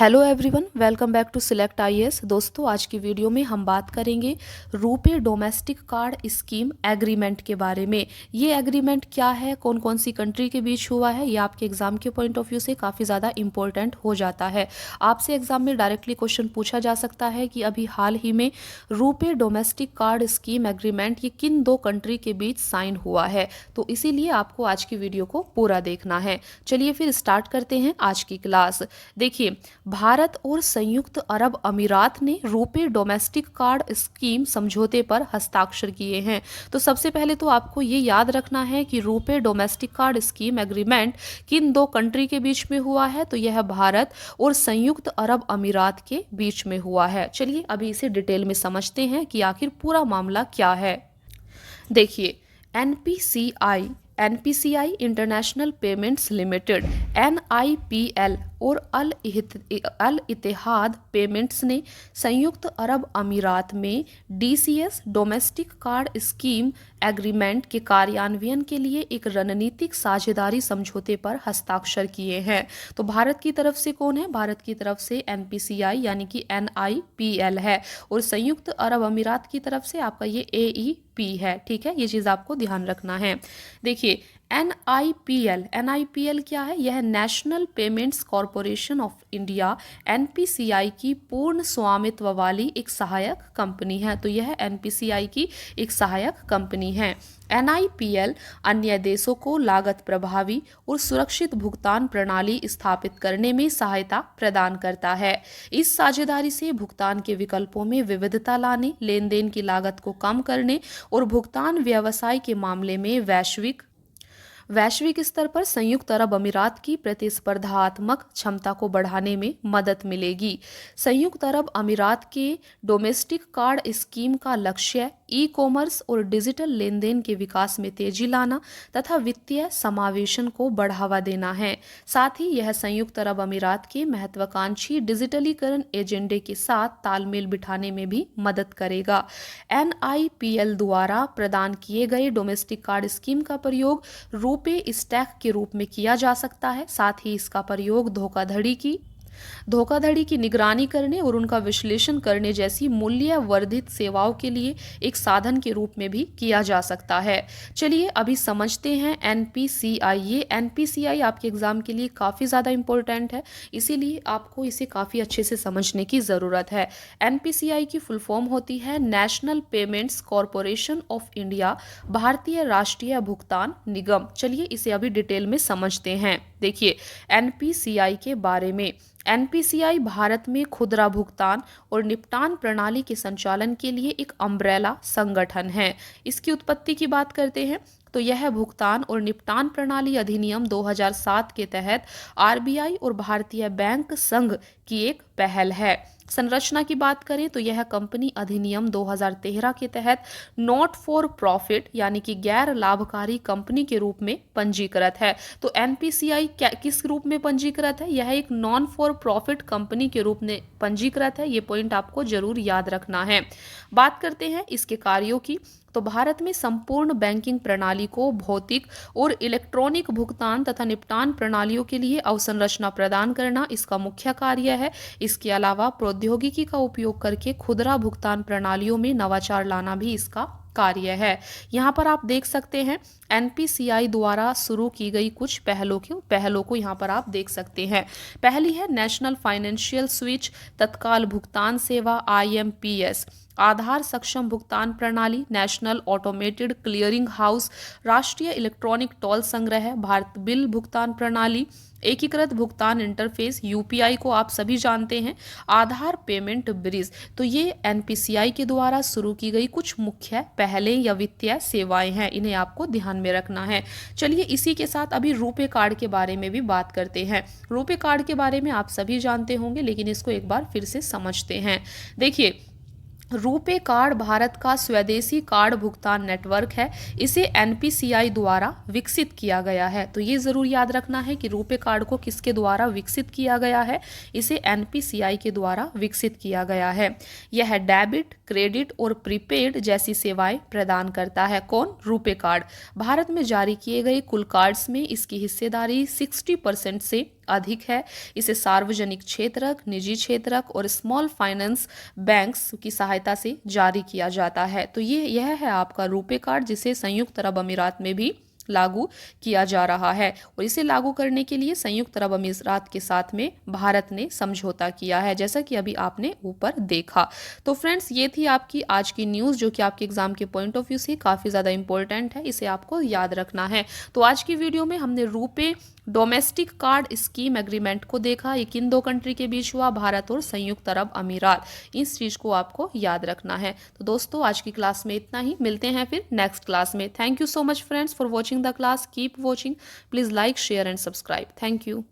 Hello everyone, welcome back to select IAS. दोस्तों, आज की वीडियो में हम बात करेंगे RuPay domestic card scheme agreement के बारे में। ये एग्रीमेंट क्या है, कौन कौन सी कंट्री के बीच हुआ है, ये आपके एग्जाम के पॉइंट ऑफ व्यू से काफ़ी ज़्यादा इंपॉर्टेंट हो जाता है। आपसे एग्जाम में डायरेक्टली क्वेश्चन पूछा जा सकता है कि अभी हाल ही में RuPay domestic card scheme agreement ये किन दो कंट्री के बीच साइन हुआ है। तो इसीलिए आपको आज की वीडियो को पूरा देखना है। चलिए फिर स्टार्ट करते हैं आज की क्लास। देखिए, भारत और संयुक्त अरब अमीरात ने रुपे डोमेस्टिक कार्ड स्कीम समझौते पर हस्ताक्षर किए हैं। तो सबसे पहले तो आपको ये याद रखना है कि RuPay domestic card scheme agreement किन दो कंट्री के बीच में हुआ है। तो यह भारत और संयुक्त अरब अमीरात के बीच में हुआ है। चलिए अभी इसे डिटेल में समझते हैं कि आखिर पूरा मामला क्या है। देखिए, NPCI international payments limited NIPL और अल इत्तेहाद पेमेंट्स ने संयुक्त अरब अमीरात में DCS domestic card scheme agreement के कार्यान्वयन के लिए एक रणनीतिक साझेदारी समझौते पर हस्ताक्षर किए हैं। तो भारत की तरफ से कौन है? भारत की तरफ से NPCI यानी कि NIPL है और संयुक्त अरब अमीरात की तरफ से आपका ये AEP है। ठीक है, ये चीज़ आपको ध्यान रखना है। देखिए, NIPL क्या है? यह national payments corporation of India NPCI की पूर्ण स्वामित्व वाली एक सहायक कंपनी है। तो यह NPCI की एक सहायक कंपनी है। NIPL अन्य देशों को लागत प्रभावी और सुरक्षित भुगतान प्रणाली स्थापित करने में सहायता प्रदान करता है। इस साझेदारी से भुगतान के विकल्पों में विविधता लाने, लेन देन की लागत को कम करने और भुगतान व्यवसाय के मामले में वैश्विक स्तर पर संयुक्त अरब अमीरात की प्रतिस्पर्धात्मक क्षमता को बढ़ाने में मदद मिलेगी। संयुक्त अरब अमीरात के डोमेस्टिक कार्ड स्कीम का लक्ष्य ई-कॉमर्स और डिजिटल लेन देन के विकास में तेजी लाना तथा वित्तीय समावेशन को बढ़ावा देना है। साथ ही यह संयुक्त अरब अमीरात के महत्वाकांक्षी डिजिटलीकरण एजेंडे के साथ तालमेल बिठाने में भी मदद करेगा। NIPL द्वारा प्रदान किए गए डोमेस्टिक कार्ड स्कीम का प्रयोग रुपे स्टैक के रूप में किया जा सकता है। साथ ही इसका प्रयोग धोखाधड़ी की निगरानी करने और उनका विश्लेषण करने जैसी मूल्य वर्धित सेवाओं के लिए एक साधन के रूप में भी किया जा सकता है। चलिए अभी समझते हैं NPCI। ये NPCI आपके एग्जाम के लिए काफ़ी ज़्यादा इंपॉर्टेंट है, इसीलिए आपको इसे काफ़ी अच्छे से समझने की ज़रूरत है। NPCI की फुल फॉर्म होती है national payments corporation of India, भारतीय राष्ट्रीय भुगतान निगम। चलिए इसे अभी डिटेल में समझते हैं। देखिए, NPCI के बारे में। NPCI भारत में खुदरा भुगतान और निपटान प्रणाली के संचालन के लिए एक अम्ब्रेला संगठन है। इसकी उत्पत्ति की बात करते हैं तो यह भुगतान और निपटान प्रणाली अधिनियम 2007 के तहत RBI और भारतीय बैंक संघ की एक पहल है। संरचना की बात करें तो यह कंपनी अधिनियम 2013 के तहत नॉट फॉर प्रॉफिट यानी कि गैर लाभकारी कंपनी के रूप में पंजीकृत है। तो NPCI किस रूप में पंजीकृत है? यह एक नॉन फॉर प्रॉफिट कंपनी के रूप में पंजीकृत है। ये पॉइंट आपको जरूर याद रखना है। बात करते हैं इसके कार्यों की। तो भारत में संपूर्ण बैंकिंग प्रणाली को भौतिक और इलेक्ट्रॉनिक भुगतान तथा निपटान प्रणालियों के लिए अवसंरचना प्रदान करना इसका मुख्य कार्य है। इसके अलावा प्रौद्योगिकी का उपयोग करके खुदरा भुगतान प्रणालियों में नवाचार लाना भी इसका कार्य है। यहाँ पर आप देख सकते हैं NPCI द्वारा शुरू की गई कुछ पहलों को यहाँ पर आप देख सकते हैं। पहली है नेशनल फाइनेंशियल स्विच तत्काल भुगतान सेवा IMPS, आधार सक्षम भुगतान प्रणाली, नेशनल ऑटोमेटेड क्लियरिंग हाउस, राष्ट्रीय इलेक्ट्रॉनिक टोल संग्रह, भारत बिल भुगतान प्रणाली, एकीकृत भुगतान इंटरफेस UPI को आप सभी जानते हैं, आधार पेमेंट ब्रिज। तो ये NPCI के द्वारा शुरू की गई कुछ मुख्य पहलें या वित्तीय सेवाएं हैं, इन्हें आपको ध्यान में रखना है। चलिए इसी के साथ अभी रुपे कार्ड के बारे में भी बात करते हैं। रुपे कार्ड के बारे में आप सभी जानते होंगे, लेकिन इसको एक बार फिर से समझते हैं। देखिए, रुपे कार्ड भारत का स्वदेशी कार्ड भुगतान नेटवर्क है। इसे NPCI द्वारा विकसित किया गया है। तो ये ज़रूर याद रखना है कि रुपे कार्ड को किसके द्वारा विकसित किया गया है? इसे NPCI के द्वारा विकसित किया गया है। यह डेबिट, क्रेडिट और प्रीपेड जैसी सेवाएं प्रदान करता है। कौन? रुपे कार्ड। भारत में जारी किए गए कुल कार्ड्स में इसकी हिस्सेदारी 60% से अधिक है। इसे सार्वजनिक क्षेत्रक, निजी क्षेत्रक और स्मॉल फाइनेंस बैंक्स की सहायता से जारी किया जाता है। तो यह है आपका रुपे कार्ड, जिसे संयुक्त अरब अमीरात में भी लागू किया जा रहा है और इसे लागू करने के लिए संयुक्त अरब अमीरात के साथ में भारत ने समझौता किया है, जैसा कि अभी आपने ऊपर देखा। तो फ्रेंड्स, ये थी आपकी आज की न्यूज़, जो कि आपके एग्जाम के पॉइंट ऑफ व्यू से काफ़ी ज़्यादा इंपॉर्टेंट है, इसे आपको याद रखना है। तो आज की वीडियो में हमने RuPay domestic card scheme agreement को देखा। ये किन दो कंट्री के बीच हुआ, भारत और संयुक्त अरब अमीरात। इस चीज़ को आपको याद रखना है। तो दोस्तों, आज की क्लास में इतना ही, मिलते हैं फिर नेक्स्ट क्लास में। Thank you so much friends for watching the class. Keep watching, please like, share and subscribe. Thank you.